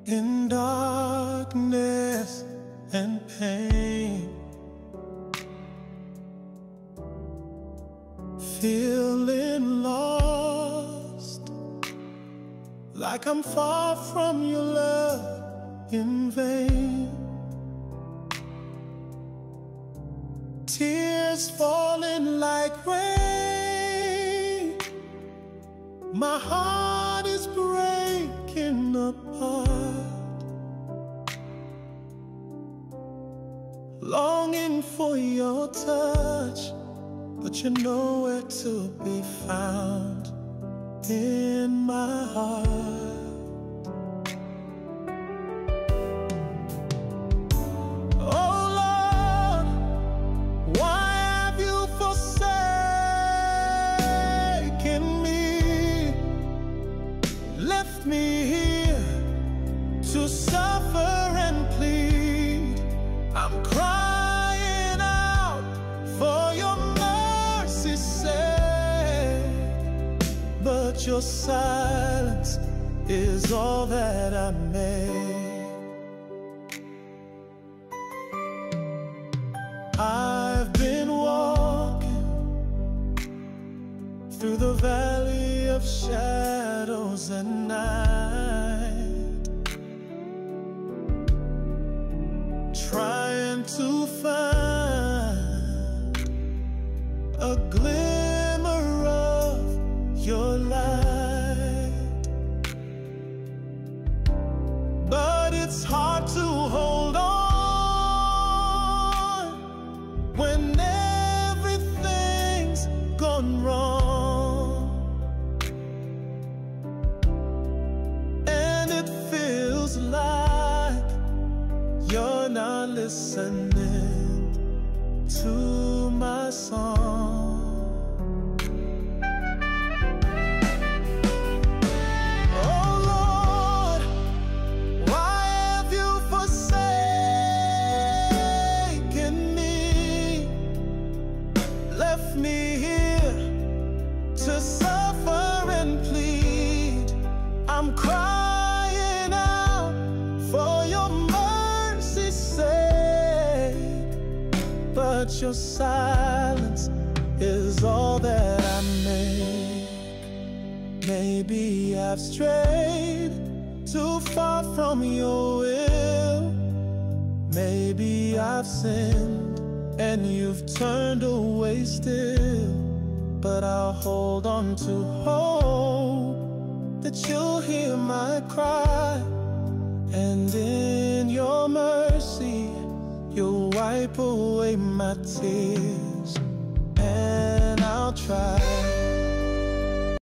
In darkness and pain, feeling lost, like I'm far from your love in vain. Tears falling like rain, my heart is breaking apart, longing for your touch, but you're nowhere to be found in my heart. Oh Lord, why have you forsaken me, left me here to suffer and plead? I'm crying out for your mercy's sake, but your silence is all that I make. I've been walking through the valley of shadows at night, trying to find a glimmer of your light, but it's hard to hold on when everything's gone wrong, and it feels like you're not listening to my song. Oh Lord, why have you forsaken me, left me here to suffer and plead? I'm crying out for your mercy's sake, but your silence is all that I make. Maybe I've strayed too far from your will, maybe I've sinned and you've turned away still, but I'll hold on to hope that you'll hear my cry, and in your mercy you'll wipe away my tears, and I'll try